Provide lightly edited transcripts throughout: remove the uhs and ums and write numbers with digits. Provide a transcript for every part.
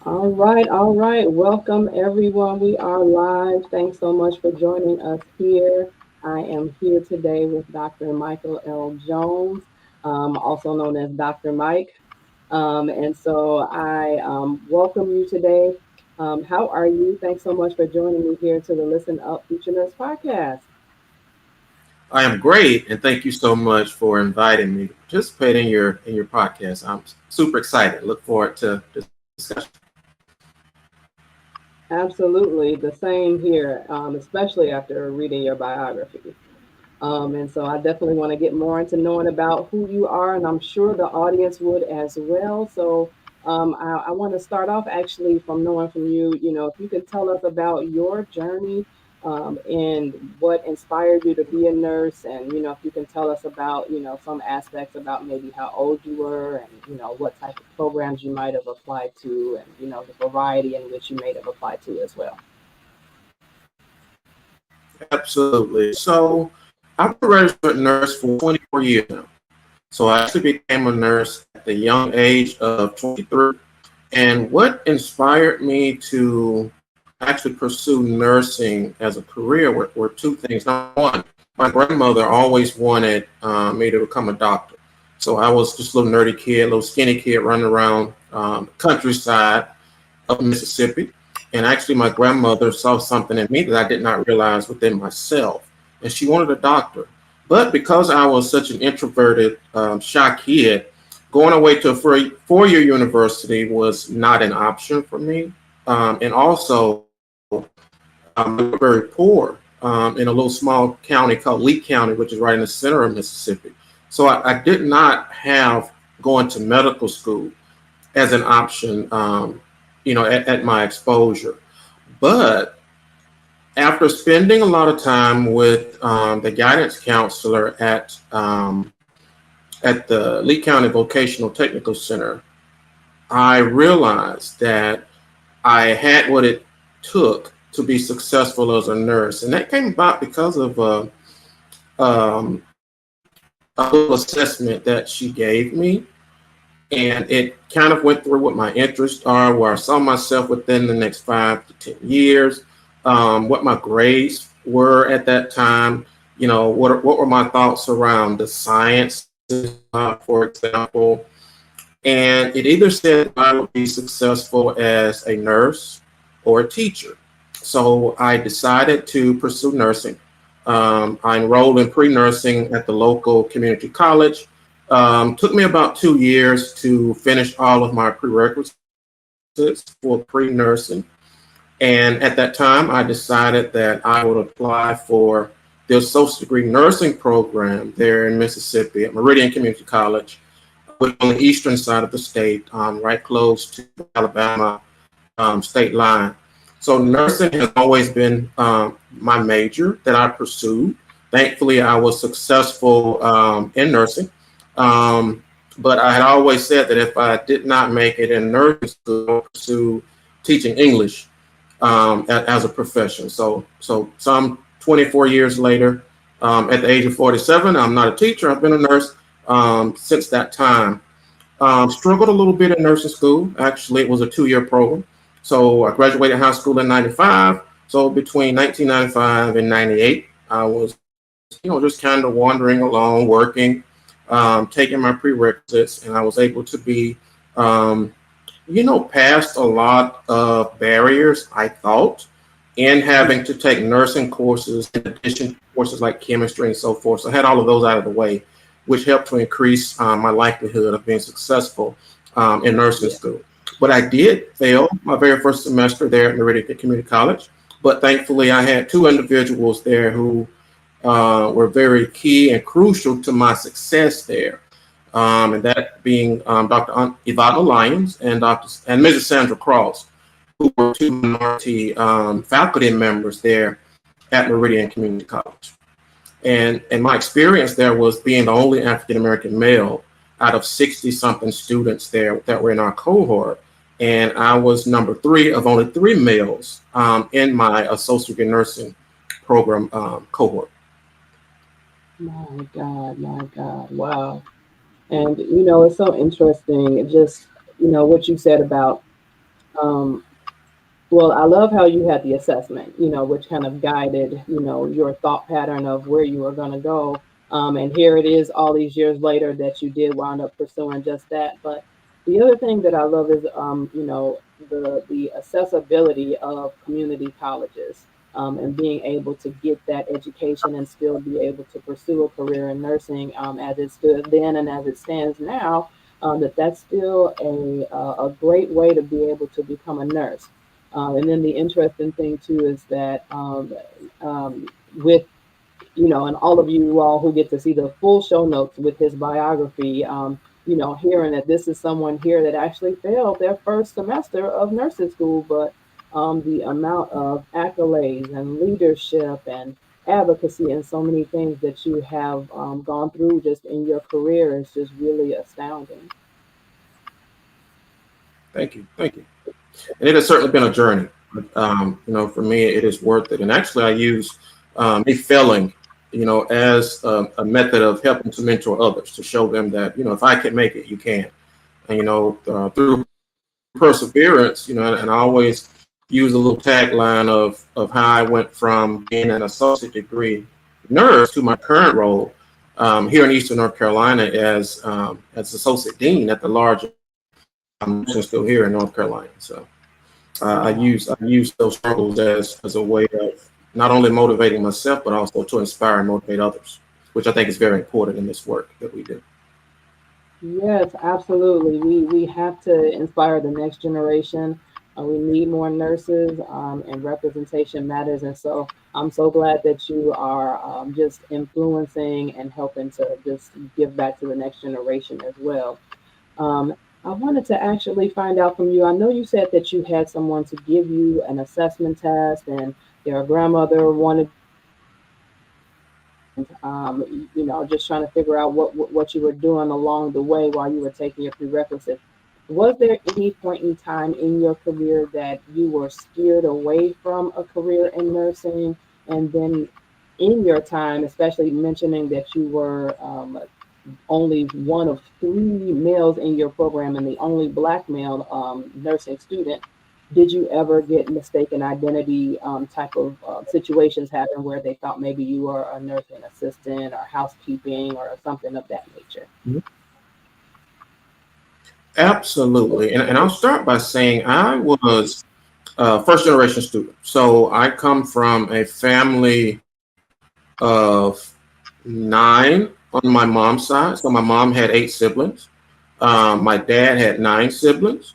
All right. Welcome, everyone. We are live. Thanks so much for joining us here. I am here today with Dr. Michael L. Jones, also known as Dr. Mike. And so I welcome you today. How are you? Thanks so much for joining me here to the Listen Up Future Nurse podcast. I am great, and thank you so much for inviting me to participate in your podcast. I'm super excited. Look forward to this discussion. Absolutely, the same here, especially after reading your biography. And so I definitely want to get more into knowing about who you are, and I'm sure the audience would as well. So I want to start off actually from knowing from you, if you can tell us about your journey and what inspired you to be a nurse, and if you can tell us about, some aspects about maybe how old you were, and what type of programs you might have applied to, and the variety in which you may have applied to as well. Absolutely. So I've been a registered nurse for 24 years now. So I actually became a nurse at the young age of 23. And what inspired me to actually pursue nursing as a career were two things. Number one, my grandmother always wanted me to become a doctor. So I was just a little nerdy kid, little skinny kid running around countryside of Mississippi. And actually, my grandmother saw something in me that I did not realize within myself. And she wanted a doctor. But because I was such an introverted, shy kid, going away to a four-year university was not an option for me. And also, we were very poor in a little small county called Lee County, which is right in the center of Mississippi. So I did not have going to medical school as an option, at my exposure. But after spending a lot of time with the guidance counselor at the Lee County Vocational Technical Center, I realized that I had what it took to be successful as a nurse. And that came about because of um, a little assessment that she gave me. And it kind of went through what my interests are, where I saw myself within the next 5 to 10 years, what my grades were at that time, what were my thoughts around the science, for example. And it either said I would be successful as a nurse or a teacher. So I decided to pursue nursing. I enrolled in pre-nursing at the local community college. Took me about 2 years to finish all of my prerequisites for pre-nursing. And at that time, I decided that I would apply for the associate degree nursing program there in Mississippi at Meridian Community College, which on the eastern side of the state, right close to the Alabama state line. So nursing has always been my major that I pursued. Thankfully, I was successful in nursing. But I had always said that if I did not make it in nursing school, I would pursue teaching English as a profession. So some 24 years later, at the age of 47, I'm not a teacher. I've been a nurse since that time. Struggled a little bit in nursing school. Actually, it was a 2-year program. So I graduated high school in 95. So between 1995 and 98, I was, just kind of wandering along, working, taking my prerequisites, and I was able to be, past a lot of barriers, I thought, in having to take nursing courses in addition to courses like chemistry and so forth. So I had all of those out of the way, which helped to increase my likelihood of being successful in nursing school. But I did fail my very first semester there at Meridian Community College. But thankfully, I had two individuals there who were very key and crucial to my success there. And that being Dr. Ivana Lyons and Mrs. Sandra Cross, who were two minority faculty members there at Meridian Community College. And my experience there was being the only African American male out of 60-something students there that were in our cohort. And I was number 3 of only 3 males in my associate in nursing program cohort. My God, wow. And it's so interesting, just what you said about Um, well, I love how you had the assessment, which kind of guided, your thought pattern of where you were going to go. And here it is all these years later that you did wind up pursuing just that. But the other thing that I love is, the accessibility of community colleges, and being able to get that education and still be able to pursue a career in nursing, as it stood then and as it stands now. That's still a great way to be able to become a nurse. And then the interesting thing too is that, with, and all of you all who get to see the full show notes with his biography, hearing that this is someone here that actually failed their first semester of nursing school, but the amount of accolades and leadership and advocacy and so many things that you have gone through just in your career is just really astounding. Thank you. Thank you. And it has certainly been a journey. For me, it is worth it. And actually, I use me failing, as a method of helping to mentor others, to show them that, if I can make it, you can. And, through perseverance, and I always use a little tagline of how I went from being an associate degree nurse to my current role here in Eastern North Carolina as associate dean at the large nursing school here in North Carolina. So Wow. I use those struggles as a way of not only motivating myself, but also to inspire and motivate others, which I think is very important in this work that we do. Yes, absolutely. We have to inspire the next generation. We need more nurses, and representation matters. And so I'm so glad that you are, just influencing and helping to just give back to the next generation as well. Um, I wanted to actually find out from you. I know you said that you had someone to give you an assessment test, and your grandmother wanted, just trying to figure out what you were doing along the way while you were taking your prerequisites. Was there any point in time in your career that you were steered away from a career in nursing? And then in your time, especially mentioning that you were, only one of three males in your program and the only black male nursing student, did you ever get mistaken identity type of situations happen where they thought maybe you were a nursing assistant or housekeeping or something of that nature? Mhm. Absolutely. And I'll start by saying I was a first generation student. So I come from a family of nine on my mom's side. So my mom had eight siblings. My dad had nine siblings.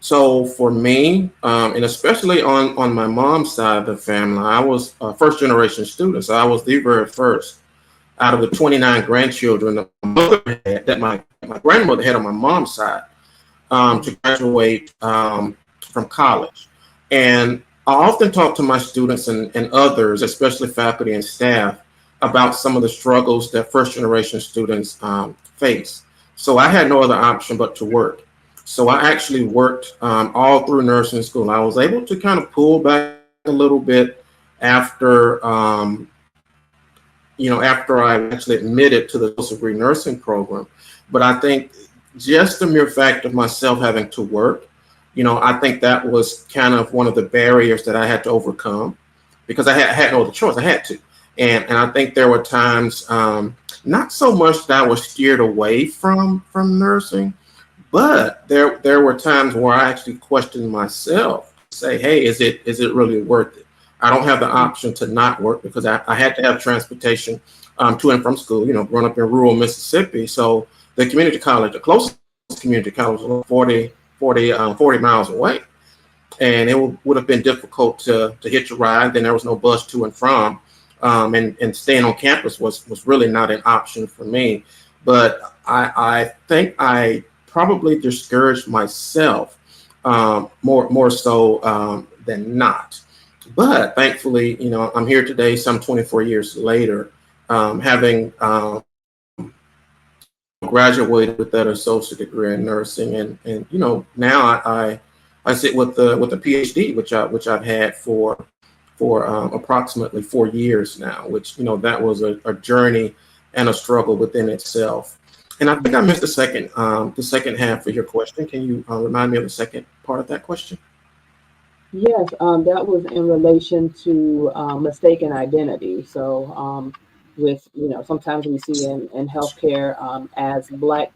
So for me, and especially on my mom's side of the family, I was a first generation student. So I was the very first out of the 29 grandchildren that my mother had, that my grandmother had on my mom's side, to graduate from college. And I often talk to my students and others, especially faculty and staff, about some of the struggles that first generation students face. So I had no other option but to work. So I actually worked all through nursing school. I was able to kind of pull back a little bit after, after I actually admitted to the post-degree nursing program. But I think just the mere fact of myself having to work, I think that was kind of one of the barriers that I had to overcome because I had no other choice. I had to. And I think there were times, not so much that I was steered away from nursing, but there were times where I actually questioned myself, say, hey, is it really worth it? I don't have the option to not work because I had to have transportation to and from school, growing up in rural Mississippi. So the community college, the closest community college was 40 miles away. And it would have been difficult to hitch a ride. Then there was no bus to and from. And staying on campus was really not an option for me. But I think I probably discouraged myself more so than not. But thankfully, I'm here today, some 24 years later, having graduated with that associate degree in nursing, and now I sit with the PhD, which I've had for approximately 4 years now, which that was a journey and a struggle within itself. And I think I missed the second half of your question. Can you remind me of the second part of that question? Yes, that was in relation to mistaken identity. So, with sometimes we see in healthcare as Black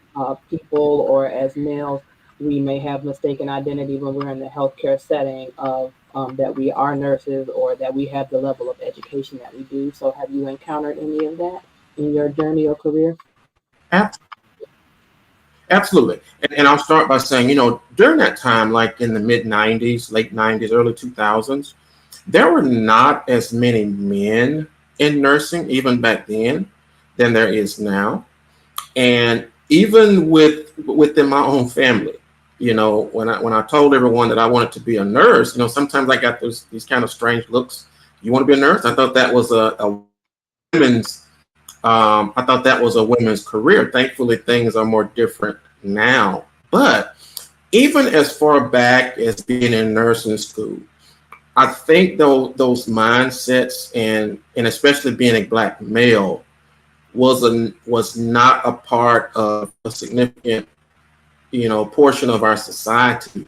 people or as males, we may have mistaken identity when we're in the healthcare setting of that we are nurses or that we have the level of education that we do. So, have you encountered any of that in your journey or career? Ab- Absolutely. And I'll start by saying, during that time, like in the mid 90s, late 90s, early 2000s, there were not as many men in nursing, even back then, than there is now. And even within my own family, when I told everyone that I wanted to be a nurse, sometimes I got these kind of strange looks. You want to be a nurse? I thought that was a women's I thought that was a women's career. Thankfully, things are more different now. But even as far back as being in nursing school, I think those mindsets and especially being a Black male was not a part of a significant portion of our society,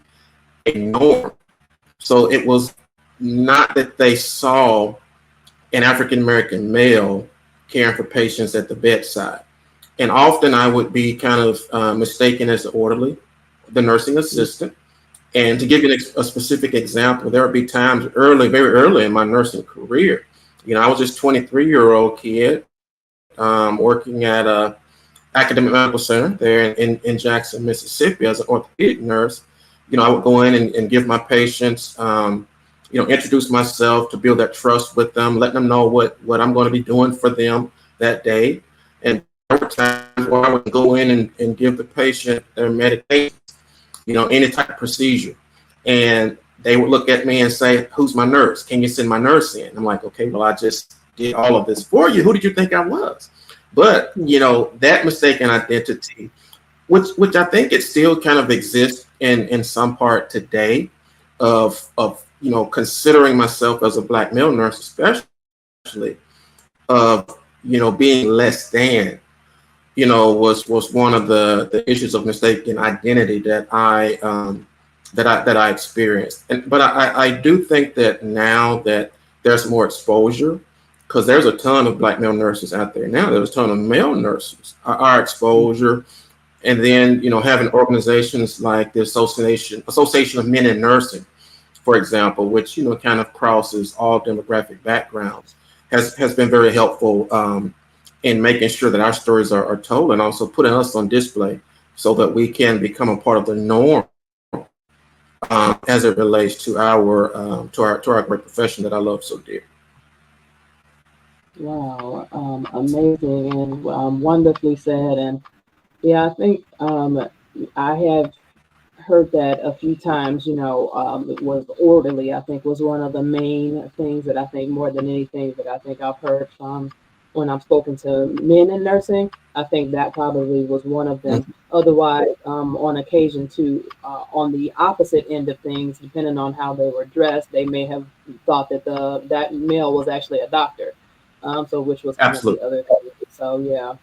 a norm. So it was not that they saw an African American male caring for patients at the bedside. And often I would be kind of mistaken as the orderly, the nursing assistant. And to give you a specific example, there would be times very early in my nursing career, I was just 23-year-old kid working at a academic medical center there in Jackson, Mississippi as an orthopedic nurse. I would go in and give my patients, introduce myself to build that trust with them, let them know what I'm going to be doing for them that day. And there were times where I would go in and give the patient their medication, any type of procedure. And they would look at me and say, "Who's my nurse? Can you send my nurse in?" I'm like, "Okay, well, I just did all of this for you. Who did you think I was?" But, that mistaken identity, which I think it still kind of exists in some part today of considering myself as a Black male nurse, especially of, being less than, was one of the issues of mistaken identity that I experienced. But I do think that now that there's more exposure, because there's a ton of Black male nurses out there now. There's a ton of male nurses. Our exposure, and then having organizations like the Association of Men in Nursing, for example, which kind of crosses all demographic backgrounds, has been very helpful in making sure that our stories are told and also putting us on display so that we can become a part of the norm as it relates to our great profession that I love so dear. Wow, amazing and wonderfully said. And yeah, I think I have heard that a few times. It was orderly. I think was one of the main things that I think more than anything that I think I've heard from when I've spoken to men in nursing. I think that probably was one of them. Otherwise, on occasion too, on the opposite end of things, depending on how they were dressed, they may have thought that that male was actually a doctor. So which was kind of the Absolutely. other thing. So yeah,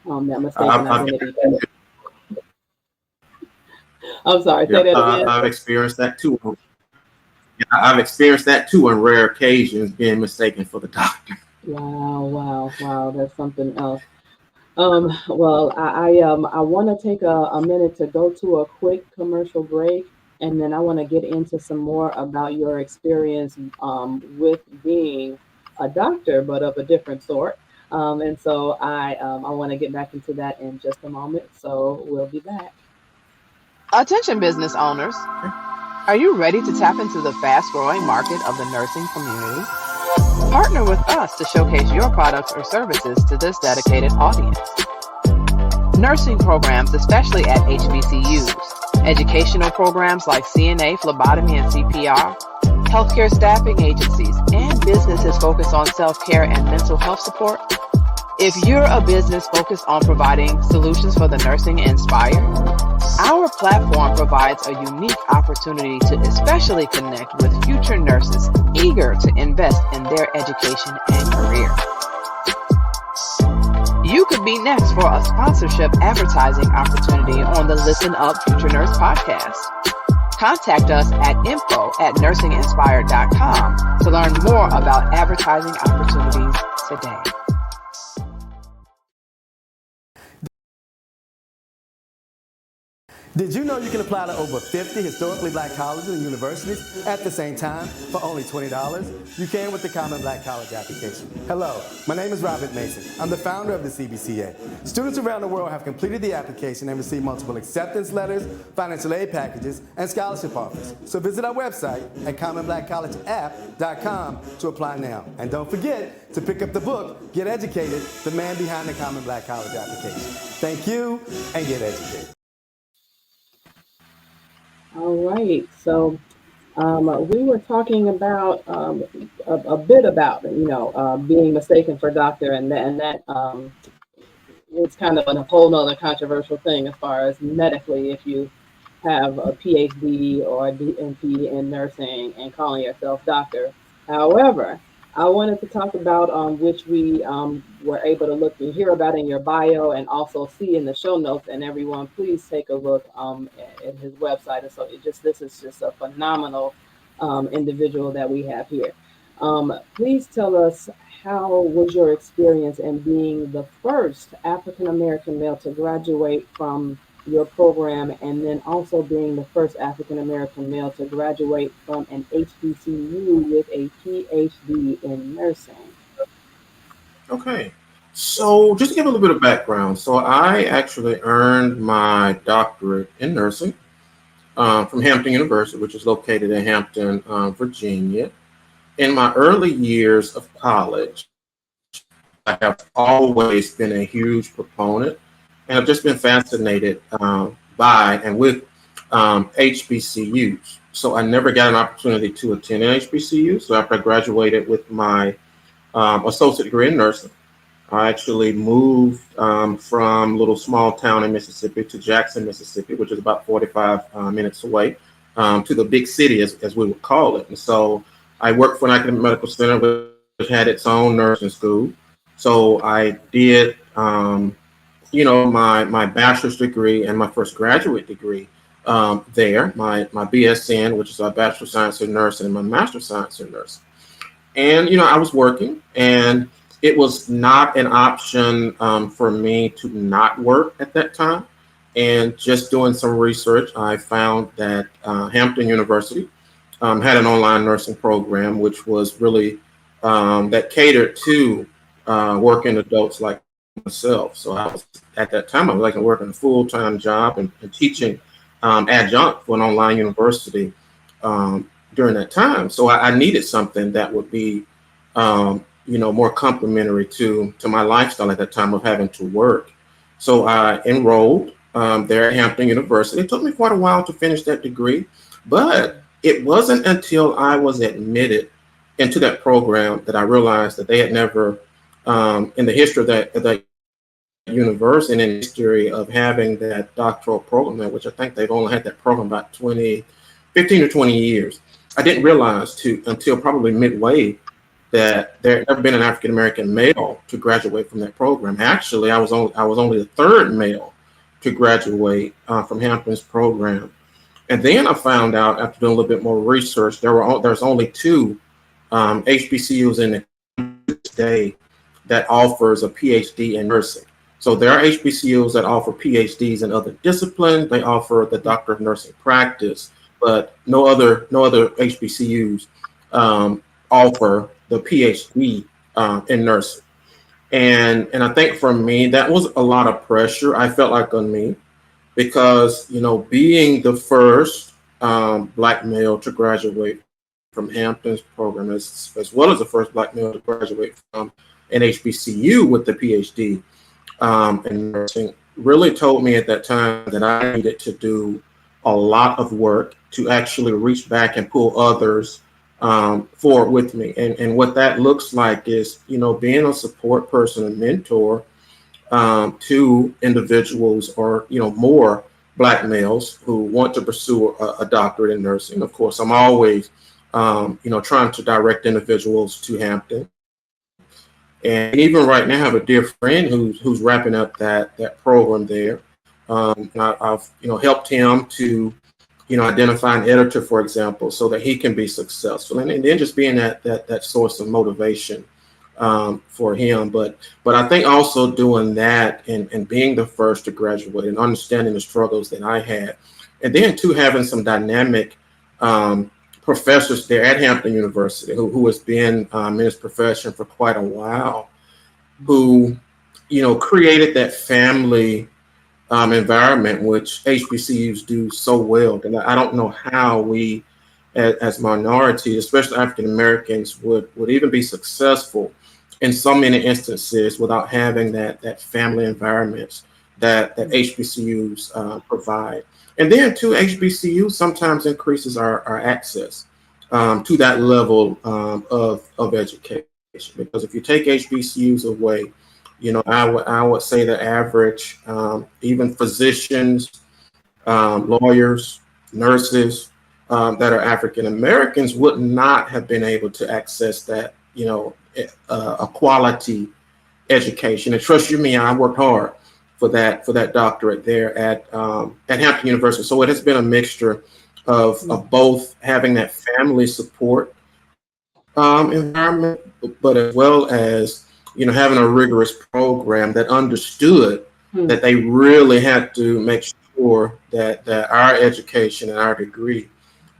that mistaken I've identity. I'm sorry, say Yep, that again. I've experienced that too. Yeah, I've experienced that too on rare occasions, being mistaken for the doctor. Wow, wow, wow. That's something else. Well, I want to take a minute to go to a quick commercial break, and then I want to get into some more about your experience with being a doctor, but of a different sort. And so I want to get back into that in just a moment. So we'll be back. Attention business owners, are you ready to tap into the fast-growing market of the nursing community? Partner with us to showcase your products or services to this dedicated audience. Nursing programs, especially at HBCUs, educational programs like CNA, phlebotomy, and CPR, healthcare staffing agencies, and businesses focused on self-care and mental health support. If you're a business focused on providing solutions for the nursing inspired, our platform provides a unique opportunity to especially connect with future nurses eager to invest in their education and career. You could be next for a sponsorship advertising opportunity on the Listen Up Future Nurse podcast. Contact us at info@NursingInspired.com to learn more about advertising opportunities today. Did you know you can apply to over 50 historically black colleges and universities at the same time for only $20? You can with the Common Black College application. Hello, my name is Robert Mason. I'm the founder of the CBCA. Students around the world have completed the application and received multiple acceptance letters, financial aid packages, and scholarship offers. So visit our website at commonblackcollegeapp.com to apply now. And don't forget to pick up the book, Get Educated, The Man Behind the Common Black College Application. Thank you, and get educated. All right. So we were talking about a bit about being mistaken for doctor, and that it's kind of a whole nother controversial thing as far as medically, if you have a PhD or a DNP in nursing and calling yourself doctor. However, I wanted to talk about which we were able to look and hear about in your bio and also see in the show notes. And everyone, please take a look at his website. And so this is just a phenomenal individual that we have here. Please tell us, how was your experience in being the first African-American male to graduate from your program, and then also being the first African-American male to graduate from an HBCU with a PhD in nursing? Okay, so just to give a little bit of background, so I actually earned my doctorate in nursing from Hampton University, which is located in Hampton, Virginia. In my early years of college, I have always been a huge proponent, and I've just been fascinated by and with HBCUs. So I never got an opportunity to attend an HBCU. So after I graduated with my associate degree in nursing, I actually moved from a little small town in Mississippi to Jackson, Mississippi, which is about 45 minutes away, to the big city, as we would call it. And so I worked for an academic medical center, which had its own nursing school. So I did my bachelor's degree and my first graduate degree there, my BSN, which is a Bachelor of Science in Nursing, and my Master of Science in Nursing. And, I was working, and it was not an option for me to not work at that time. And just doing some research, I found that Hampton University had an online nursing program, which was really that catered to working adults like myself. So I was, at that time, I was working a full-time job and teaching adjunct for an online university during that time. So I needed something that would be, more complementary to my lifestyle at that time of having to work. So I enrolled there at Hampton University. It took me quite a while to finish that degree, but it wasn't until I was admitted into that program that I realized that they had never, in the history of that university and in the history of having that doctoral program, which I think they've only had that program about 15 or 20 years. I didn't realize until probably midway that there had never been an African-American male to graduate from that program. Actually, I was only the third male to graduate from Hampton's program. And then I found out, after doing a little bit more research, there's only two HBCUs in the today that offers a PhD in nursing. So there are HBCUs that offer PhDs in other disciplines. They offer the Doctor of Nursing Practice, but no other HBCUs offer the PhD in nursing. And I think for me, that was a lot of pressure, I felt like, on me, because, being the first Black male to graduate from Hampton's program, as well as the first Black male to graduate from an HBCU with the PhD in nursing, really told me at that time that I needed to do a lot of work to actually reach back and pull others forward with me. And what that looks like is, being a support person and mentor to individuals or, more Black males who want to pursue a doctorate in nursing. Of course, I'm always, trying to direct individuals to Hampton. And even right now, I have a dear friend who's wrapping up that program there. I've helped him to identify an editor, for example, so that he can be successful, and then just being that source of motivation for him. But I think also doing that and being the first to graduate and understanding the struggles that I had, and then too having some dynamic professors there at Hampton University who has been in his profession for quite a while, who created that family environment, which HBCUs do so well. And I don't know how we, as minorities, especially African Americans, would even be successful in so many instances without having that family environments that HBCUs provide. And then, too, HBCUs sometimes increases our access to that level of education. Because if you take HBCUs away, I would say the average, even physicians, lawyers, nurses that are African Americans would not have been able to access that, a quality education. And trust you me, I worked hard for that doctorate there at Hampton University. So it has been a mixture of both having that family support environment, but as well as having a rigorous program that understood that they really had to make sure that our education and our degree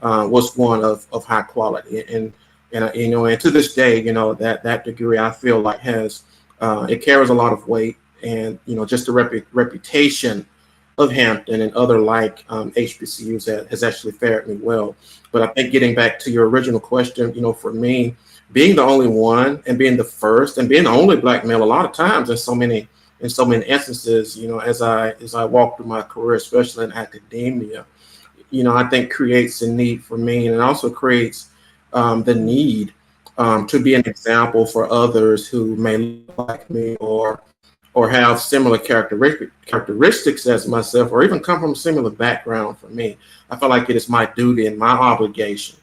was one of high quality. And to this day, that degree I feel like has it carries a lot of weight, and just the reputation of Hampton and other HBCUs has actually fared me well. But I think getting back to your original question, for me, being the only one and being the first and being the only Black male, a lot of times in so many instances, as I walk through my career, especially in academia, I think creates a need for me, and it also creates the need to be an example for others who may look like me or have similar characteristics as myself, or even come from a similar background for me. I feel like it is my duty and my obligation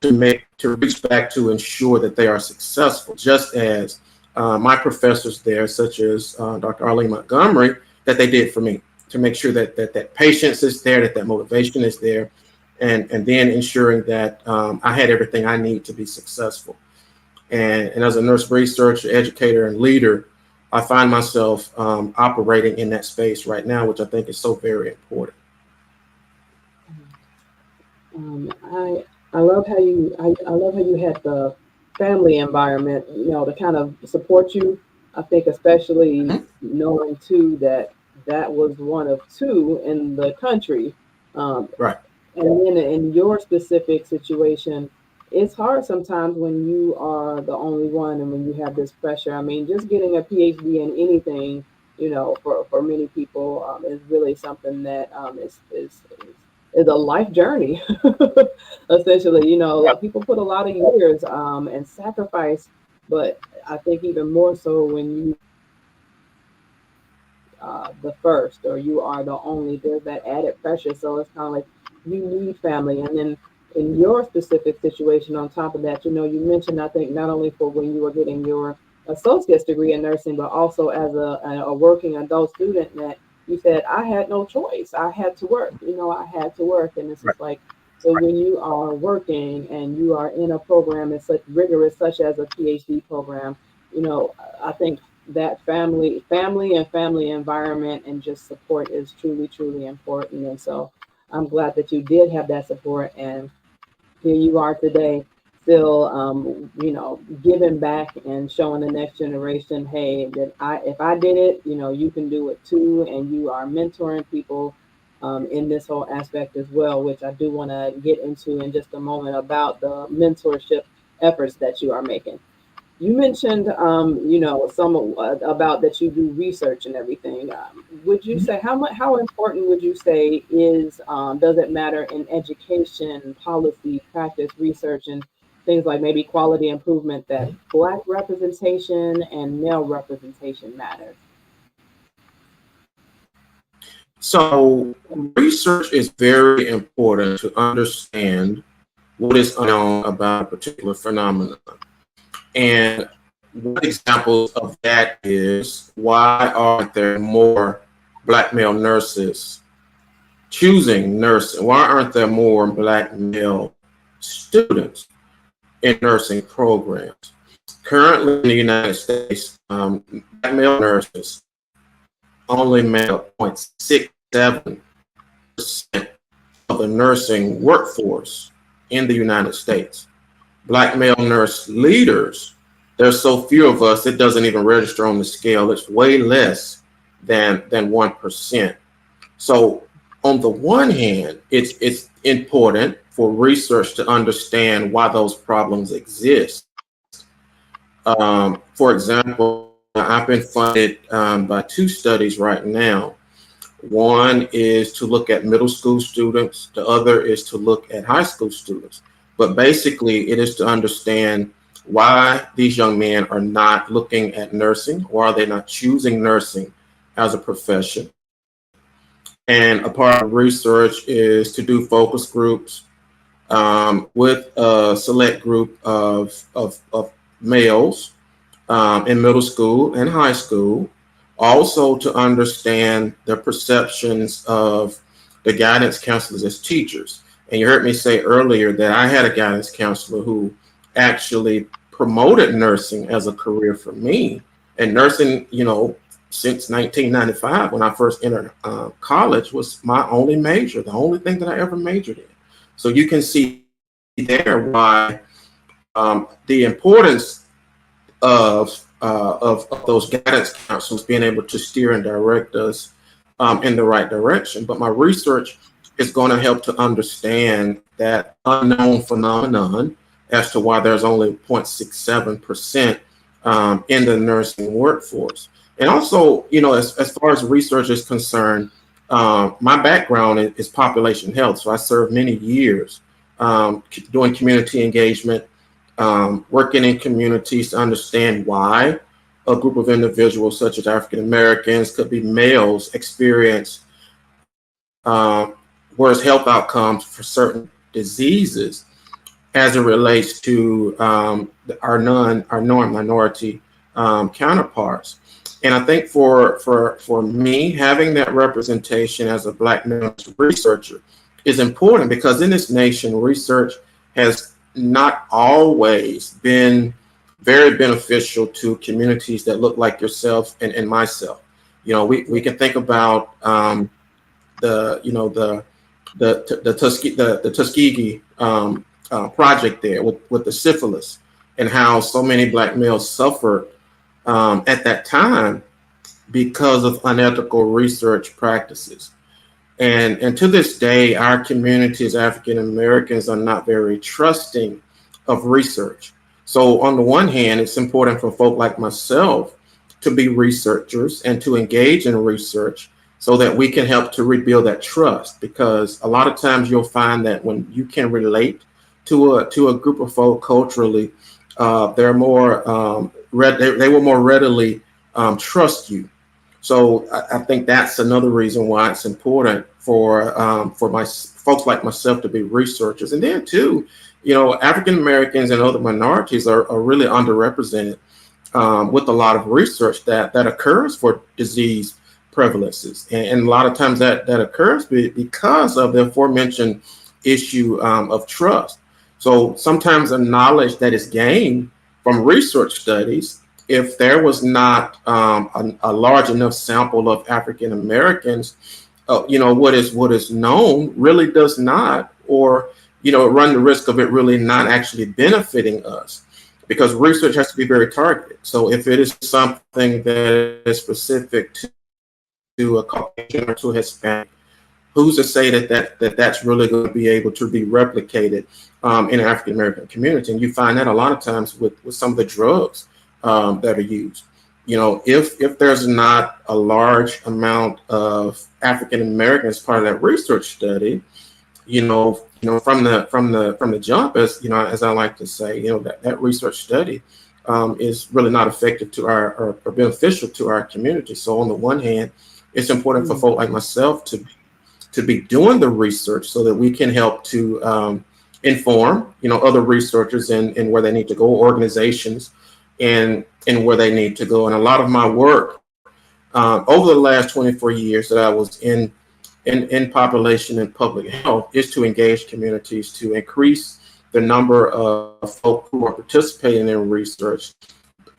to reach back to ensure that they are successful, just as my professors there, such as Dr. Arlene Montgomery, that they did for me, to make sure that patience is there, that motivation is there, and then ensuring that I had everything I need to be successful. And as a nurse researcher, educator, and leader, I find myself operating in that space right now, which I think is so very important. I love how you had the family environment, to kind of support you. I think especially knowing too that was one of two in the country. Right. And then in your specific situation, it's hard sometimes when you are the only one and when you have this pressure. I mean, just getting a PhD in anything, for many people is really something that is a life journey. Essentially, people put a lot of years and sacrifice, but I think even more so when you the first or you are the only, there's that added pressure. So it's kind of like you need family. And then in your specific situation, on top of that, you mentioned, I think, not only for when you were getting your associate's degree in nursing, but also as a working adult student, that you said, I had no choice. I had to work. I had to work. And it's just like, so when you are working and you are in a program that's such rigorous, such as a PhD program, I think that family and family environment and just support is truly, truly important. And so I'm glad that you did have that support, and here you are today, still, giving back and showing the next generation, hey, that if I did it, you can do it too. And you are mentoring people in this whole aspect as well, which I do want to get into in just a moment about the mentorship efforts that you are making. You mentioned, some about that you do research and everything. Would you say how important would you say does it matter in education, policy, practice, research, and things like maybe quality improvement that Black representation and male representation matters? So research is very important to understand what is unknown about a particular phenomenon. And one example of that is, why aren't there more Black male nurses choosing nursing? Why aren't there more Black male students in nursing programs? Currently in the United States, Black male nurses only make up 0.67% of the nursing workforce in the United States. Black male nurse leaders, there's so few of us, it doesn't even register on the scale. It's way less than 1%. So on the one hand, it's important for research to understand why those problems exist. For example, I've been funded by 2 studies right now. One is to look at middle school students. The other is to look at high school students. But basically, it is to understand why these young men are not looking at nursing, or are they not choosing nursing as a profession. And a part of research is to do focus groups with a select group of males in middle school and high school. Also to understand the perceptions of the guidance counselors as teachers. And you heard me say earlier that I had a guidance counselor who actually promoted nursing as a career for me. And nursing, since 1995, when I first entered college, was my only major, the only thing that I ever majored in. So you can see there why the importance of those guidance counselors being able to steer and direct us in the right direction. But my research is going to help to understand that unknown phenomenon as to why there's only 0.67% in the nursing workforce. And also, as far as research is concerned, my background is population health. So I served many years doing community engagement, working in communities to understand why a group of individuals, such as African Americans, could be males, experience worse health outcomes for certain diseases as it relates to our non-minority counterparts. And I think for me, having that representation as a Black male researcher is important, because in this nation, research has not always been very beneficial to communities that look like yourself and myself. We can think about the Tuskegee project there with the syphilis, and how so many Black males suffered at that time because of unethical research practices. And to this day, our community as African Americans are not very trusting of research. So on the one hand, it's important for folk like myself to be researchers and to engage in research so that we can help to rebuild that trust. Because a lot of times you'll find that when you can relate to a group of folk culturally, they're they will more readily trust you. So I think that's another reason why it's important for my folks like myself to be researchers. And then too, African Americans and other minorities are really underrepresented with a lot of research that occurs for disease prevalences. And a lot of times that occurs because of the aforementioned issue of trust. So sometimes the knowledge that is gained from research studies, if there was not a large enough sample of African Americans, what is known really does not, or run the risk of it really not actually benefiting us, because research has to be very targeted. So if it is something that is specific to a Caucasian or to a Hispanic, who's to say that's really going to be able to be replicated in the African American community? And you find that a lot of times with some of the drugs that are used. If there's not a large amount of African Americans part of that research study, from the jump, as I like to say, that research study is really not effective to or beneficial to our community. So on the one hand, it's important for folk like myself to be doing the research so that we can help to inform, other researchers in where they need to go, organizations, and where they need to go. And a lot of my work over the last 24 years that I was in in population and public health is to engage communities to increase the number of folk who are participating in research,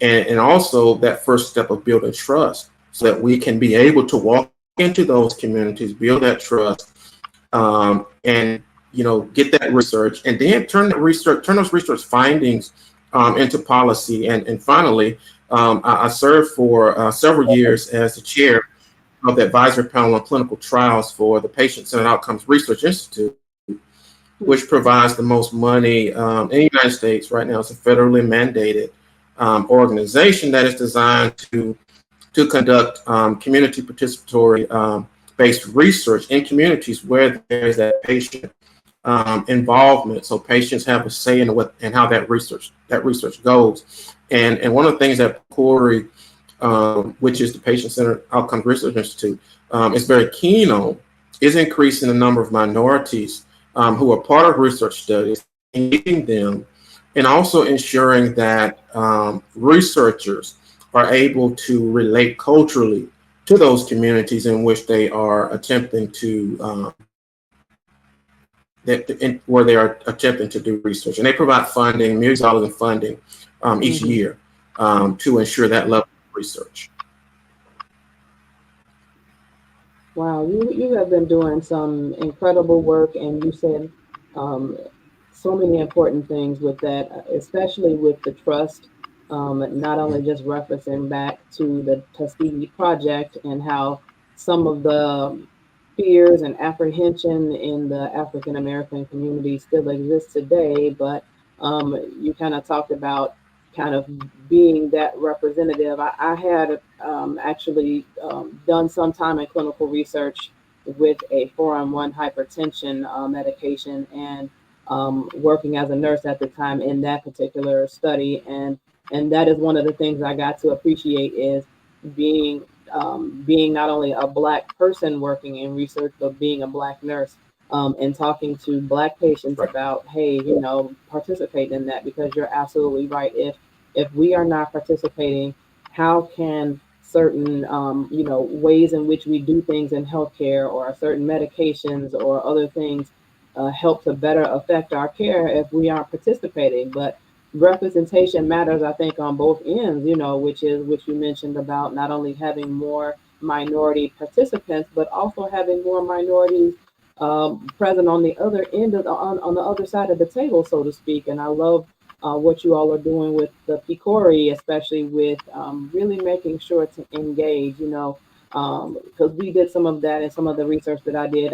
and also that first step of building trust so that we can be able to walk into those communities, build that trust, and get that research, and then turn those research findings into policy. And finally, I served for several years as the chair of the advisory panel on clinical trials for the Patient-Centered Outcomes Research Institute, which provides the most money in the United States right now. It's a federally mandated organization that is designed to conduct community participatory based research in communities where there's that patient involvement, so patients have a say in what and how that research goes. And one of the things that PCORI, which is the Patient-Centered Outcomes Research Institute, is very keen on is increasing the number of minorities who are part of research studies, engaging them, and also ensuring that researchers are able to relate culturally to those communities in which they are attempting to where they are attempting to do research. And they provide funding, millions of dollars in funding each year to ensure that level of research. Wow, you have been doing some incredible work, and you said so many important things with that, especially with the trust, not only just referencing back to the Tuskegee Project and how some of the fears and apprehension in the African American community still exists today, but you kind of talked about kind of being that representative. I had actually done some time in clinical research with a 4-on-1 hypertension medication, and working as a nurse at the time in that particular study. And that is one of the things I got to appreciate is being not only a Black person working in research, but being a Black nurse, and talking to Black patients about, hey, participate in that, because you're absolutely right. If we are not participating, how can certain ways in which we do things in healthcare, or certain medications or other things help to better affect our care if we aren't participating? But representation matters, I think, on both ends, which you mentioned about not only having more minority participants, but also having more minorities present on the other end of on the other side of the table, so to speak. And I love what you all are doing with the PCORI, especially with really making sure to engage, because we did some of that in some of the research that I did,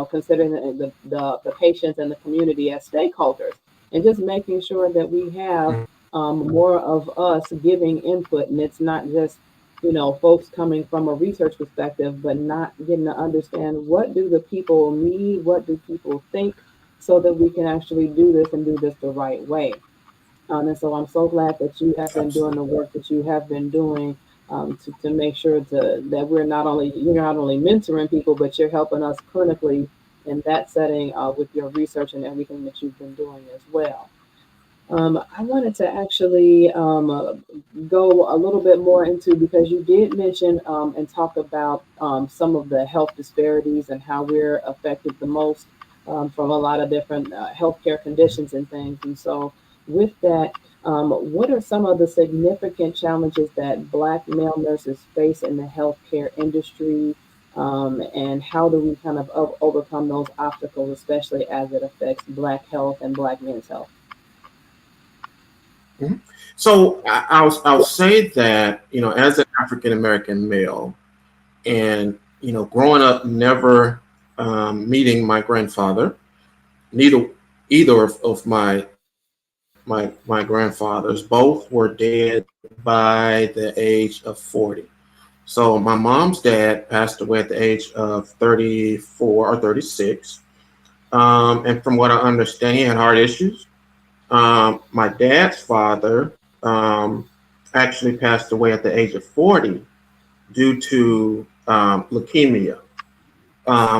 considering the patients and the community as stakeholders, and just making sure that we have more of us giving input. And it's not just, folks coming from a research perspective, but not getting to understand what do the people need, what do people think, so that we can actually do this and do this the right way. And so I'm so glad that you have been doing the work that you have been doing to make sure that you're not only mentoring people, but you're helping us clinically in that setting with your research and everything that you've been doing as well. I wanted to actually go a little bit more into, because you did mention and talk about some of the health disparities and how we're affected the most from a lot of different healthcare conditions and things. And so with that, what are some of the significant challenges that Black male nurses face in the healthcare industry? And how do we kind of overcome those obstacles, especially as it affects Black health and Black men's health? Mm-hmm. So I'll say that, as an African American male, and growing up never meeting my grandfather, either of my grandfathers, both were dead by the age of 40. So my mom's dad passed away at the age of 34 or 36. And from what I understand, he had heart issues. My dad's father actually passed away at the age of 40 due to leukemia.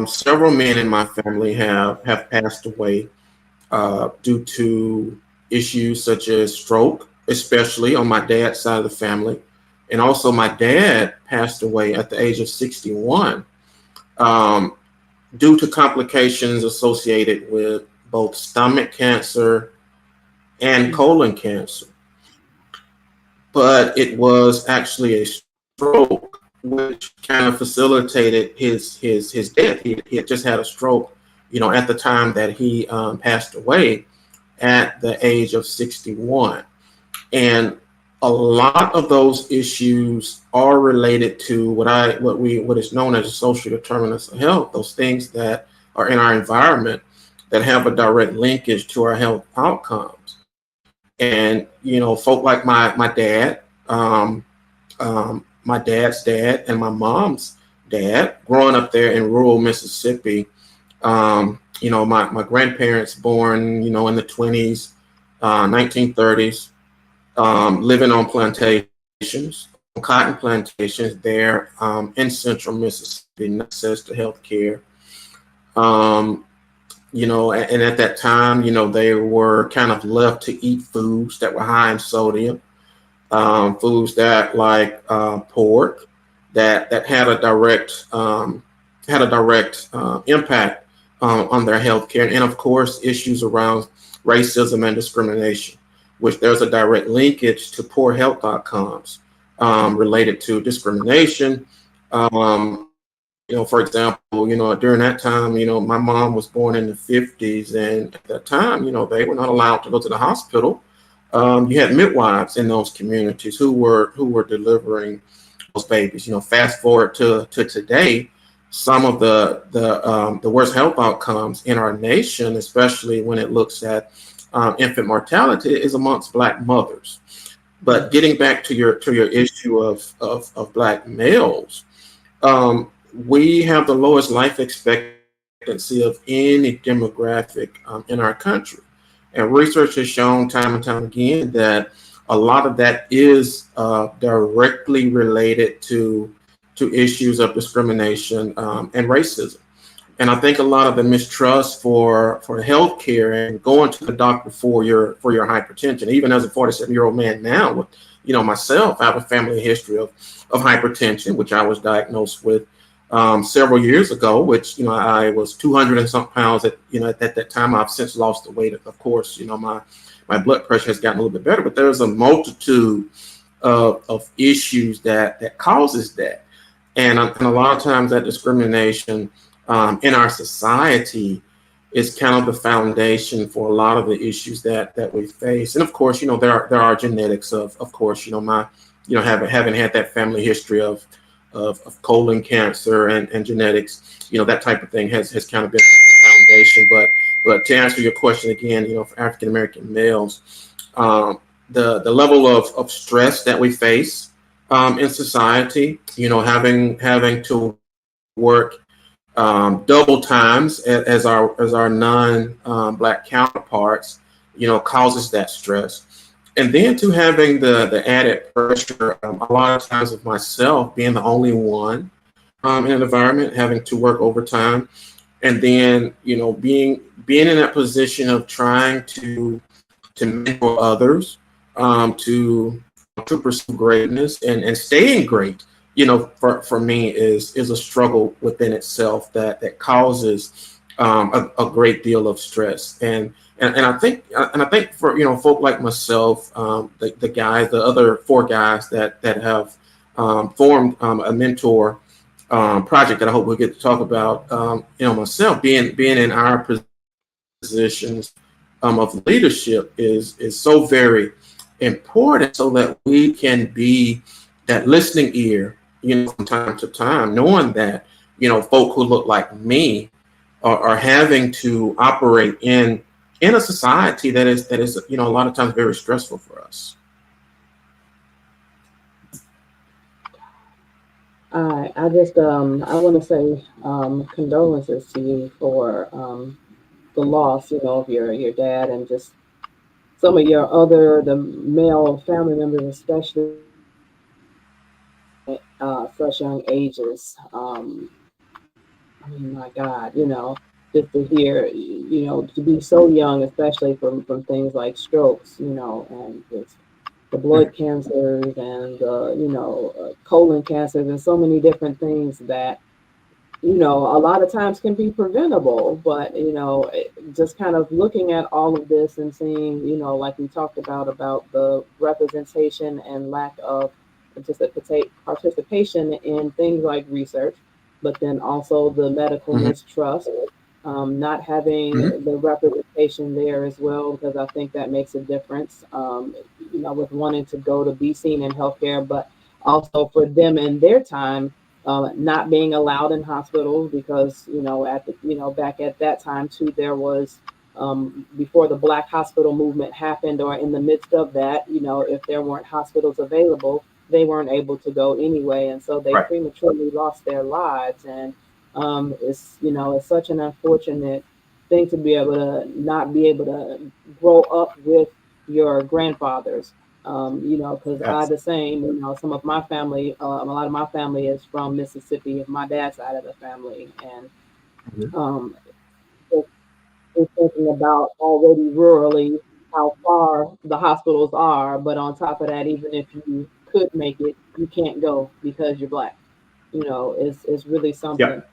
Several men in my family have passed away due to issues such as stroke, especially on my dad's side of the family. And also my dad passed away at the age of 61 due to complications associated with both stomach cancer and colon cancer. But it was actually a stroke which kind of facilitated his death. He had just had a stroke, at the time that he passed away at the age of 61. And a lot of those issues are related to what is known as a social determinants of health, those things that are in our environment that have a direct linkage to our health outcomes. And folk like my dad, my dad's dad, and my mom's dad, growing up there in rural Mississippi. My grandparents born, in the 20s, 1930s, living on plantations, cotton plantations there in central Mississippi, no access to health care. And at that time, they were kind of left to eat foods that were high in sodium, foods that like pork, that had a direct impact on their health care, and of course issues around racism and discrimination, which there's a direct linkage to poor health outcomes related to discrimination. For example, during that time, my mom was born in the 50s, and at that time, they were not allowed to go to the hospital. You had midwives in those communities who were delivering those babies. Fast forward to today, some of the worst health outcomes in our nation, especially when it looks at infant mortality, is amongst Black mothers. But getting back to your issue of Black males, we have the lowest life expectancy of any demographic in our country. And research has shown time and time again that a lot of that is directly related to issues of discrimination and racism. And I think a lot of the mistrust for healthcare and going to the doctor for your hypertension, even as a 47-year-old man now, with myself, I have a family history of hypertension, which I was diagnosed with several years ago, which I was 200 and some pounds at that time. I've since lost the weight. Of course, my blood pressure has gotten a little bit better, but there's a multitude of issues that causes that, and a lot of times that discrimination in our society is kind of the foundation for a lot of the issues that we face. And of course, there are genetics of course, having had that family history of colon cancer and genetics, that type of thing has kind of been the foundation. But to answer your question again, for African American males, the level of stress that we face in society, having to work double times as our non-Black counterparts, causes that stress. And then to having the added pressure, a lot of times of myself being the only one in an environment, having to work overtime, and then being in that position of trying to mentor others, to pursue greatness and staying great. For me is a struggle within itself that causes a great deal of stress. And I think for folk like myself, the other four guys that have formed a mentor project that I hope we'll get to talk about. Myself being in our positions of leadership is so very important, so that we can be that listening ear, from time to time, knowing that folk who look like me are having to operate in a society that is a lot of times very stressful for us. I just I want to say condolences to you for the loss, of your dad, and just some of the male family members, especially such young ages. I mean, my God, just to hear, to be so young, especially from things like strokes, and just the blood cancers and colon cancers and so many different things that a lot of times can be preventable, but, just kind of looking at all of this and seeing, like we talked about the representation and lack of participation in things like research, but then also the medical Mhm. mistrust, not having Mhm. the representation there as well, because I think that makes a difference, with wanting to go to be seen in healthcare, but also for them in their time, not being allowed in hospitals because at the back at that time too there was before the Black hospital movement happened or in the midst of that, if there weren't hospitals available, they weren't able to go anyway, and so they Right. prematurely lost their lives. And it's such an unfortunate thing to be able to not be able to grow up with your grandfathers, because I Yes. the same, some of my family, a lot of my family is from Mississippi, my dad's side of the family, and Mhm. um, just thinking about already rurally how far the hospitals are, but on top of that, even if you could make it, you can't go because you're Black. It's really something. Yep.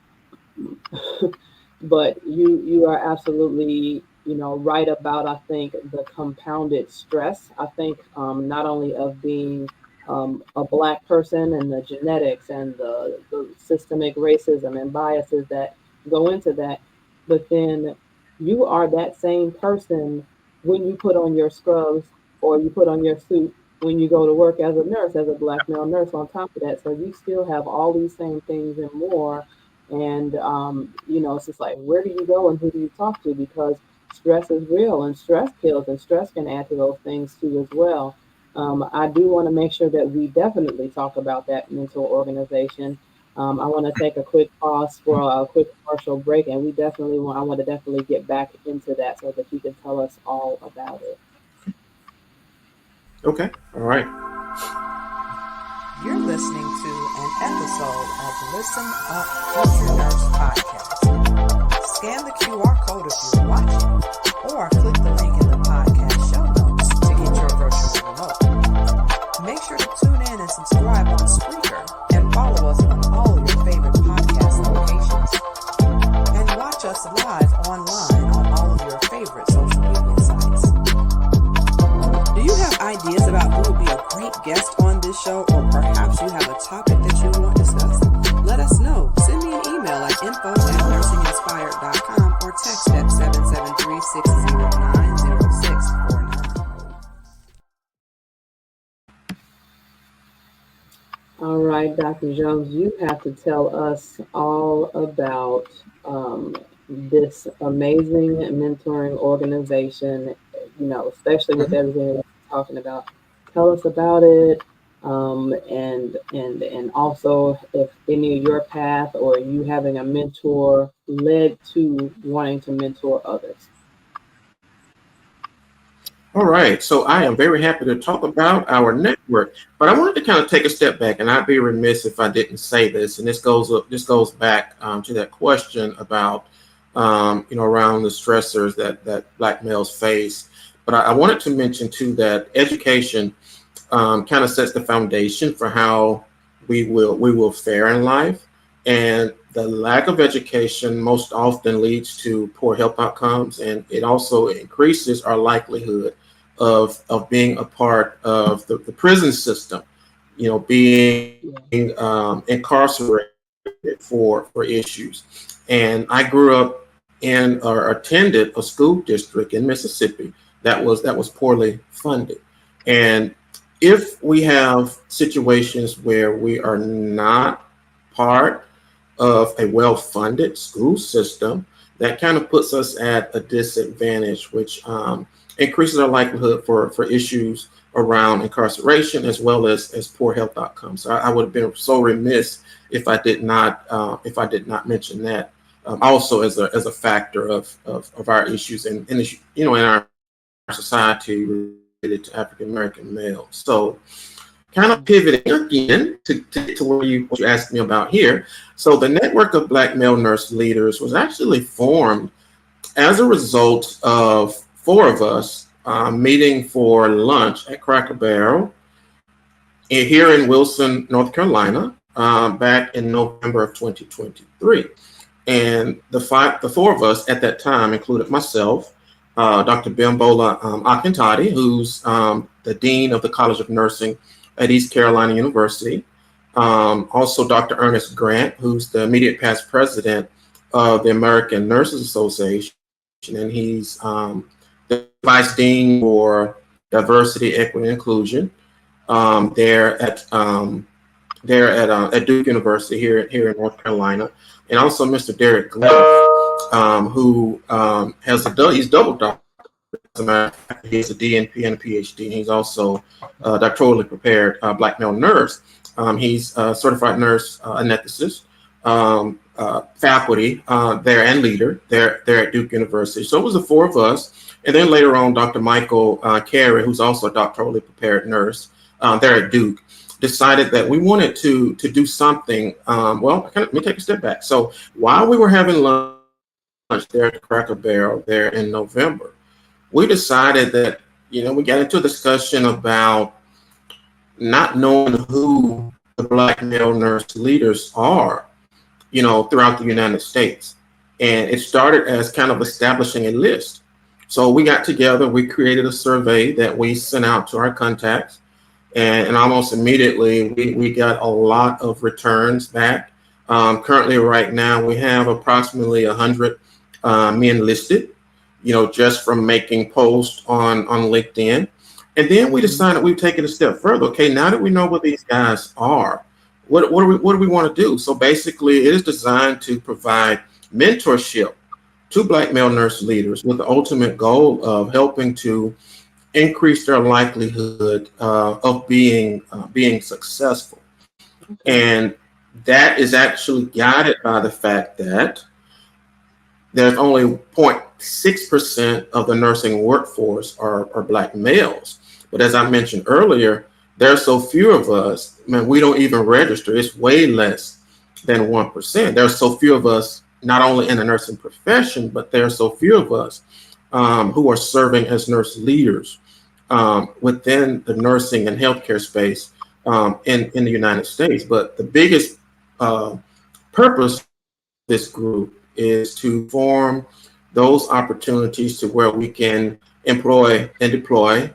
But you are absolutely right about, I think, the compounded stress. I think not only of being a Black person and the genetics and the systemic racism and biases that go into that, but then you are that same person when you put on your scrubs or you put on your suit when you go to work as a nurse, as a Black male nurse on top of that. So you still have all these same things and more. And, it's just like, where do you go and who do you talk to? Because stress is real and stress kills, and stress can add to those things too as well. I do want to make sure that we definitely talk about that mental organization. I want to take a quick pause for a quick commercial break, and I want to definitely get back into that so that you can tell us all about it. Okay. All right. You're listening to an episode of Listen Up Future Nurse Podcast. Scan the QR code if you're watching, or click the link in the podcast show notes to get your virtual remote. Make sure to tune in and subscribe on Spreaker and follow us on all of your favorite podcast locations. And watch us live online on all of your favorite social media sites. Do you have ideas about who would be a great guest on this show, or perhaps you have a topic that you want discussed? Let us know. Send me an email at info@NursingInspired.com or text at 773-609-0649. All right, Dr. Jones, you have to tell us all about this amazing mentoring organization, especially with Mhm. everything that we're talking about. Tell us about it, and also if any of your path or you having a mentor led to wanting to mentor others. All right. So I am very happy to talk about our network, but I wanted to kind of take a step back, and I'd be remiss if I didn't say this. And this goes up. This goes back to that question about around the stressors that Black males face. But I wanted to mention too that education kind of sets the foundation for how we will fare in life, and the lack of education most often leads to poor health outcomes, and it also increases our likelihood of being a part of the prison system, being Yeah. incarcerated for issues. And I grew up in or attended a school district in Mississippi that was poorly funded. And if we have situations where we are not part of a well-funded school system, that kind of puts us at a disadvantage, which increases our likelihood for issues around incarceration as well as poor health outcomes. So I would have been so remiss if I did not mention that also as a factor of our issues in our society related to African American males. So kind of pivoting again to what you asked me about here. So the network of Black male nurse leaders was actually formed as a result of four of us meeting for lunch at Cracker Barrel here in Wilson, North Carolina, back in November of 2020. three. And the four of us at that time included myself, Dr. Bimbola Akintadi, who's the Dean of the College of Nursing at East Carolina University. Also Dr. Ernest Grant, who's the immediate past president of the American Nurses Association, and he's the vice dean for diversity, equity, and inclusion there at Duke University here in North Carolina, and also Mr. Derek Gleff, who he's double doctor. As a matter of fact, he has a DNP and a PhD. And he's also a doctorally prepared Black male nurse. He's a certified nurse anesthetist, faculty there and leader there at Duke University. So it was the four of us. And then later on, Dr. Michael Carey, who's also a doctorally prepared nurse there at Duke, decided that we wanted to do something. Let me take a step back. So while we were having lunch there at the Cracker Barrel there in November, we decided that, we got into a discussion about not knowing who the Black male nurse leaders are, throughout the United States. And it started as kind of establishing a list. So we got together, we created a survey that we sent out to our contacts, and almost immediately we got a lot of returns back. Currently right now we have approximately 100 men listed, just from making posts on LinkedIn. And then we decided we'd take it a step further. Okay, now that we know what these guys are, what do we want to do? So basically it is designed to provide mentorship to Black male nurse leaders with the ultimate goal of helping to increase their likelihood of being successful. And that is actually guided by the fact that there's only 0.6% of the nursing workforce are Black males. But as I mentioned earlier, there are so few of us, we don't even register. It's way less than 1%. There are so few of us, not only in the nursing profession, but there are so few of us who are serving as nurse leaders within the nursing and healthcare space in the United States. But the biggest purpose of this group is to form those opportunities to where we can employ and deploy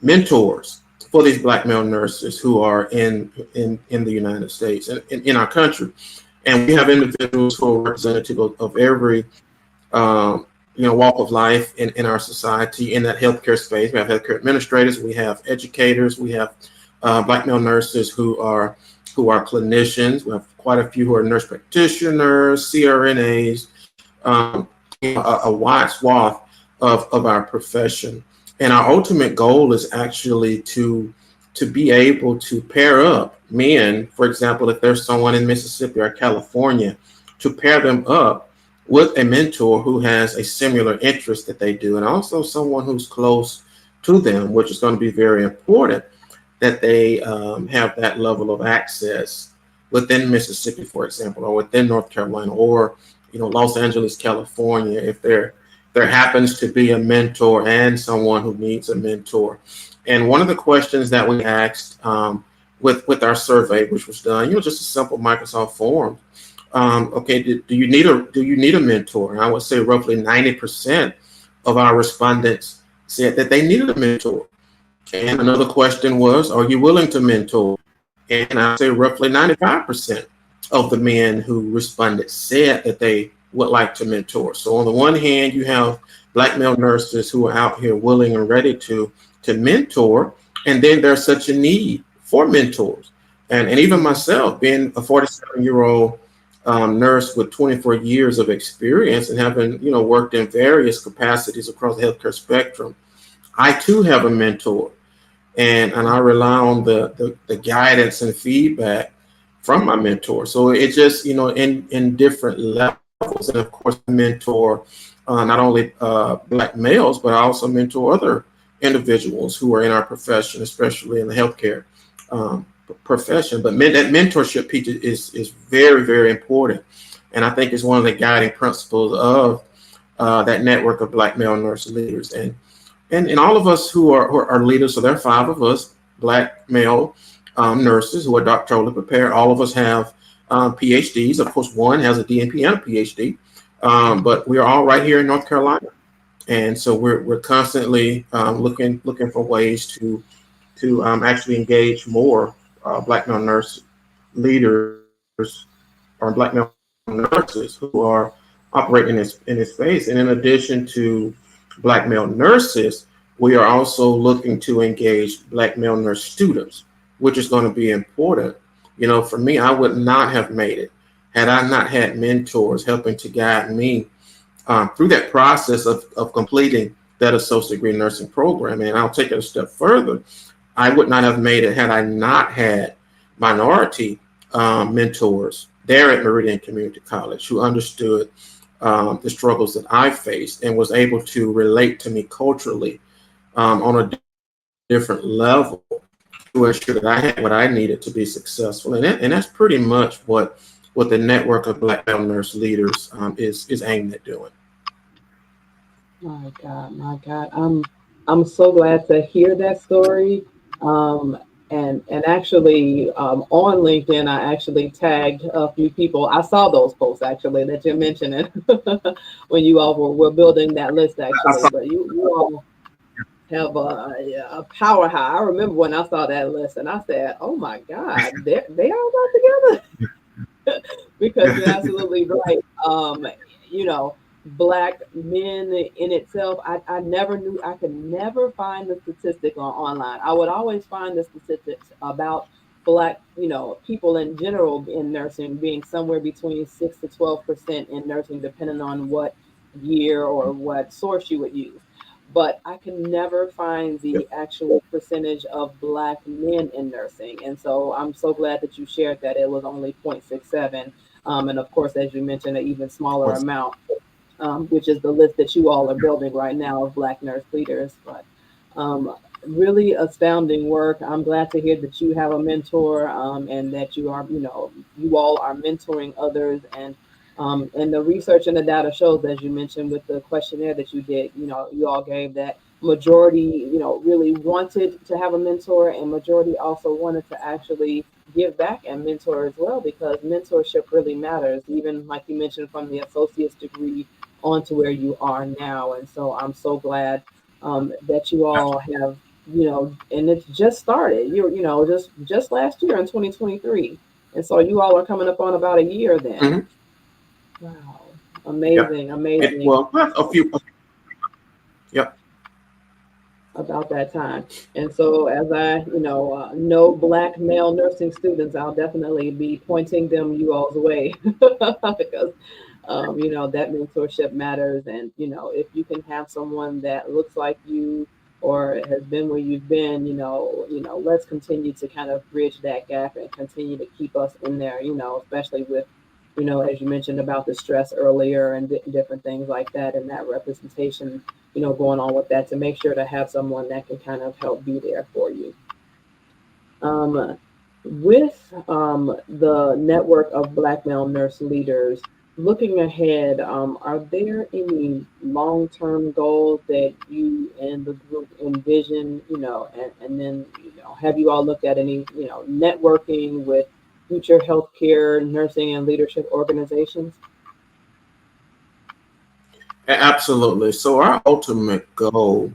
mentors for these Black male nurses who are in the United States and in our country. And we have individuals who are representative of every walk of life in our society in that healthcare space. We have healthcare administrators, we have educators, we have Black male nurses who are clinicians. We have quite a few who are nurse practitioners, CRNAs, a wide swath of our profession. And our ultimate goal is actually to be able to pair up men, for example, if there's someone in Mississippi or California, to pair them up with a mentor who has a similar interest that they do, and also someone who's close to them, which is going to be very important, that they have that level of access within Mississippi, for example, or within North Carolina, or Los Angeles, California, if there happens to be a mentor and someone who needs a mentor. And one of the questions that we asked with our survey, which was done, just a simple Microsoft form. Okay, do you need a mentor? And I would say roughly 90% of our respondents said that they needed a mentor. And another question was, are you willing to mentor? And I'd say roughly 95% of the men who responded said that they would like to mentor. So on the one hand, you have Black male nurses who are out here willing and ready to mentor, and then there's such a need for mentors. And even myself, being a 47-year-old nurse with 24 years of experience and having worked in various capacities across the healthcare spectrum, I too have a mentor, and I rely on the guidance and feedback from my mentor. So it's just in different levels. And of course, I mentor not only Black males, but I also mentor other individuals who are in our profession, especially in the healthcare profession. But that mentorship piece is very, very important. And I think it's one of the guiding principles of that network of Black male nurse leaders. And all of us who are leaders, so there are 5 of us, Black male nurses who are doctorally prepared. All of us have PhDs. Of course, one has a DNP and a PhD, but we're all right here in North Carolina, and so we're constantly looking for ways to actually engage more Black male nurse leaders or Black male nurses who are operating in this space. And in addition to Black male nurses, we are also looking to engage Black male nurse students, which is going to be important. For me, I would not have made it had I not had mentors helping to guide me through that process of completing that associate degree nursing program. And I'll take it a step further. I would not have made it had I not had minority mentors there at Meridian Community College who understood the struggles that I faced and was able to relate to me culturally on a different level to ensure that I had what I needed to be successful. And that's pretty much what the network of Black male nurse leaders is aimed at doing. My God, my God. I'm so glad to hear that story. And actually on LinkedIn, I actually tagged a few people. I saw those posts actually that you're mentioning when you all were building that list actually. But you all have a powerhouse. I remember when I saw that list and I said, "Oh my God, they all got together." Because you're absolutely right. Black men in itself, I never knew. I could never find the statistic online. I would always find the statistics about Black, people in general in nursing being somewhere between 6 to 12% in nursing, depending on what year or what source you would use. But I can never find the actual percentage of Black men in nursing. And so I'm so glad that you shared that it was only 0.67. And of course, as you mentioned, an even smaller amount, which is the list that you all are building right now of Black nurse leaders. But really astounding work. I'm glad to hear that you have a mentor and that you all are mentoring others. And the research and the data shows, as you mentioned with the questionnaire that you did, you all gave that majority, really wanted to have a mentor, and majority also wanted to actually give back and mentor as well, because mentorship really matters, even like you mentioned, from the associate's degree on to where you are now. And so I'm so glad that you all have, and it's just started. Just last year in 2023, and so you all are coming up on about a year then. Mm-hmm. Wow, amazing, amazing. Well, a few. Yep. About that time. And so as I, know Black male nursing students, I'll definitely be pointing them you all's way because, that mentorship matters. And, if you can have someone that looks like you or has been where you've been, let's continue to kind of bridge that gap and continue to keep us in there, especially with, as you mentioned about the stress earlier and different things like that, and that representation, going on with that, to make sure to have someone that can kind of help be there for you. With the network of Black male nurse leaders, looking ahead, are there any long-term goals that you and the group envision, and then, have you all looked at any, networking with future healthcare, nursing, and leadership organizations? Absolutely. So our ultimate goal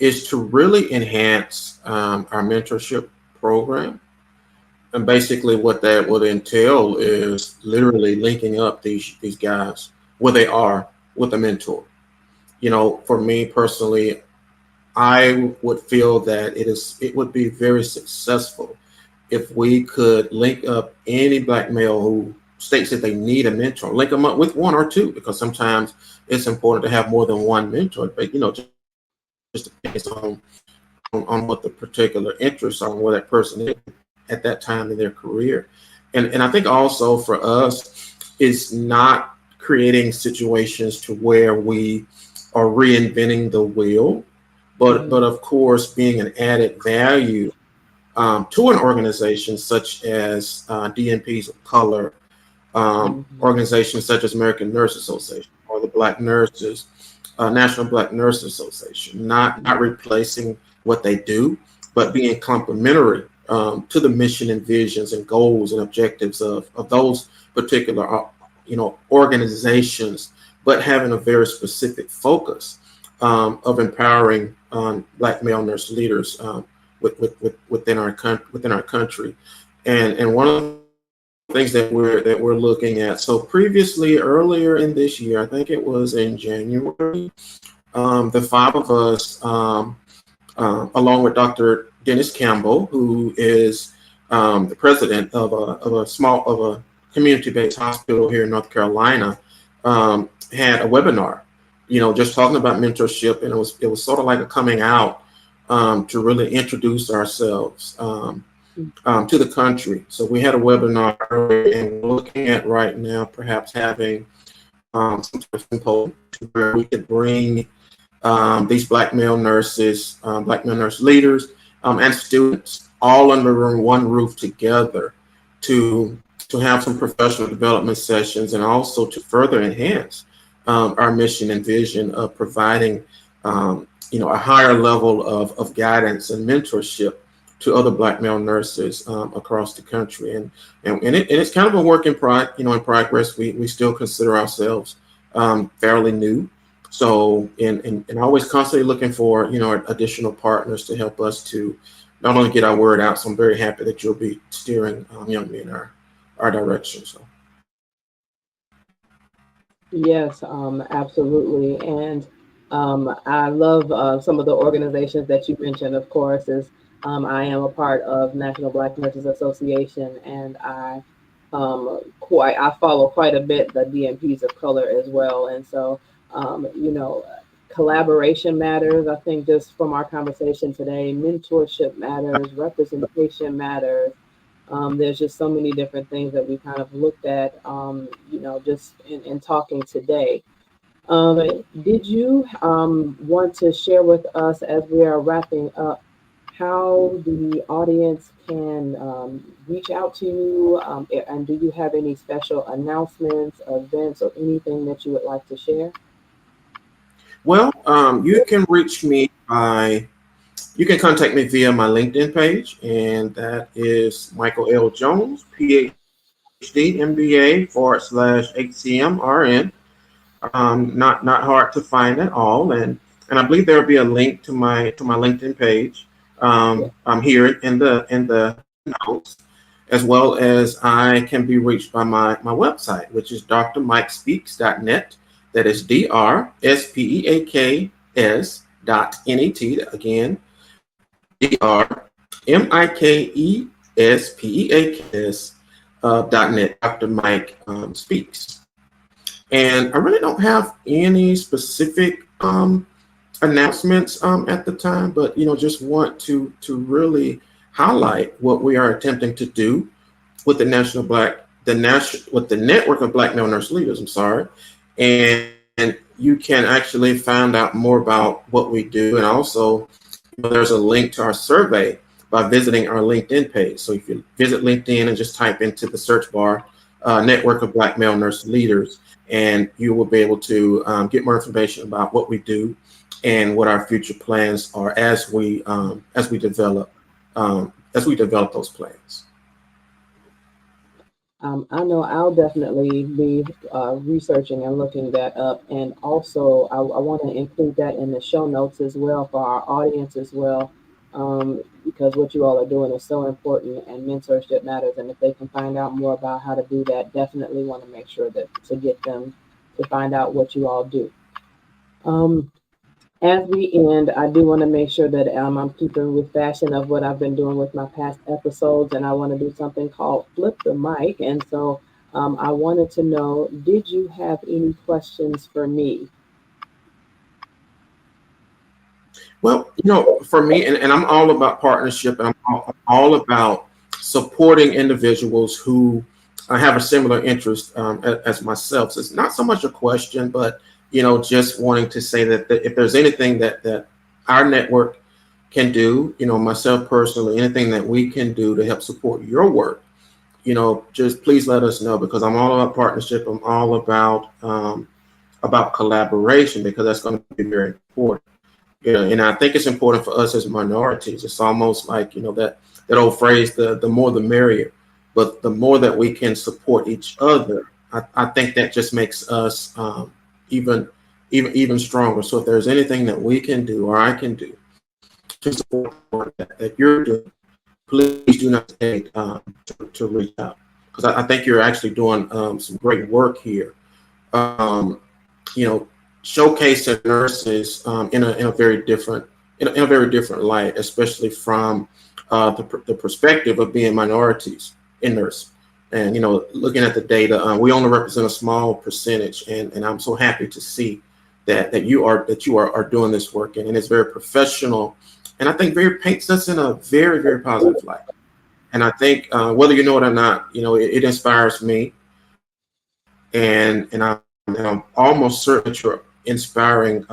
is to really enhance our mentorship program. And basically what that would entail is literally linking up these guys where they are with a mentor. For me personally, I would feel that it would be very successful if we could link up any Black male who states that they need a mentor, link them up with one or two, because sometimes it's important to have more than one mentor, but just depends on what the particular interests are and where that person is at that time in their career. And I think also for us is not creating situations to where we are reinventing the wheel, but of course being an added value to an organization such as DNPs of color, organizations such as American Nurse Association or the Black Nurses, National Black Nurse Association, not replacing what they do, but being complementary to the mission and visions and goals and objectives of those particular organizations, but having a very specific focus of empowering Black male nurse leaders within our country. And one of the things that we're looking at. So previously, earlier in this year, I think it was in January, the five of us, along with Dr. Dennis Campbell, who is the president of a community-based hospital here in North Carolina, had a webinar, just talking about mentorship, and it was sort of like a coming out to really introduce ourselves to the country. So we had a webinar earlier, and we're looking at right now perhaps having some sort of symposium where we could bring these Black male nurses, Black male nurse leaders, and students all under one roof together to have some professional development sessions, and also to further enhance our mission and vision of providing a higher level of guidance and mentorship to other Black male nurses across the country. And it's kind of a work in progress. We still consider ourselves fairly new. So, and always constantly looking for, additional partners to help us to not only get our word out. So I'm very happy that you'll be steering young men in our direction. So. Yes, absolutely. And I love some of the organizations that you mentioned, of course, is I am a part of National Black Nurses Association, and I follow quite a bit the DNPs of color as well. And so, collaboration matters. I think just from our conversation today, mentorship matters, representation matters. There's just so many different things that we kind of looked at, just in talking today. Did you want to share with us, as we are wrapping up, how the audience can reach out to you? And do you have any special announcements, events, or anything that you would like to share? Well, you can reach me you can contact me via my LinkedIn page, and that is Michael L. Jones, PhD, MBA /HCM RN. Not hard to find at all, and I believe there will be a link to my LinkedIn page here in the notes, as well as I can be reached by my website, which is drmikespeaks.net. That is DRSPEAKS.net. Again, DRMIKESPEAKS.net. Dr. Mike Speaks. And I really don't have any specific announcements at the time, but just want to really highlight what we are attempting to do with the network of Black male nurse leaders. And you can actually find out more about what we do, and also there's a link to our survey by visiting our LinkedIn page. So if you visit LinkedIn and just type into the search bar network of Black male nurse leaders, and you will be able to get more information about what we do and what our future plans are as we develop those plans. I know I'll definitely be researching and looking that up, and also I want to include that in the show notes as well for our audience as well, because what you all are doing is so important, and mentorship matters. And if they can find out more about how to do that, definitely want to make sure that to get them to find out what you all do. As we end, I do want to make sure that I'm keeping with fashion of what I've been doing with my past episodes, and I want to do something called Flip the Mic. And so I wanted to know, did you have any questions for me? Well, for me, and I'm all about partnership, and I'm all about supporting individuals who have a similar interest as myself. So it's not so much a question, but just wanting to say that if there's anything that our network can do, myself personally, anything that we can do to help support your work, just please let us know, because I'm all about partnership. I'm all about collaboration, because that's going to be very important. And I think it's important for us as minorities. It's almost like, that that old phrase, the more the merrier. But the more that we can support each other, I think that just makes us even stronger. So if there's anything that we can do or I can do to support that you're doing, please do not hesitate to reach out, because I think you're actually doing some great work here. Um, you know, showcasing nurses in a very different in a very different light, especially from the perspective of being minorities in nursing. And looking at the data, we only represent a small percentage, and I'm so happy to see that you are doing this work, and it's very professional, and I think very paints us in a very, very positive light. And I think whether you know it or not, it inspires me, and I'm almost certain that you're inspiring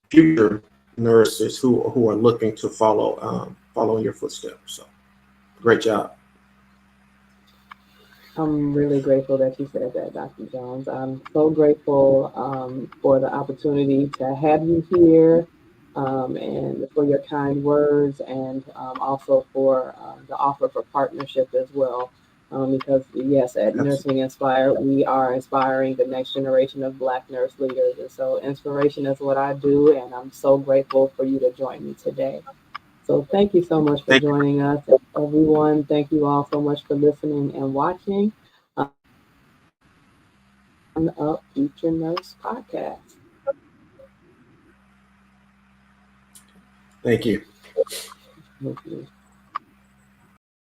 future nurses who are looking to follow in your footsteps. So, great job. I'm really grateful that you said that, Dr. Jones. I'm so grateful for the opportunity to have you here, and for your kind words, and also for the offer for partnership as well. Because, yes, at Absolutely. Nursing Inspired, we are inspiring the next generation of Black nurse leaders. And so inspiration is what I do, and I'm so grateful for you to join me today. So thank you so much for Thank you. joining us. And everyone, thank you all so much for listening and watching on Up Future Nurse podcast. Thank you. Thank you.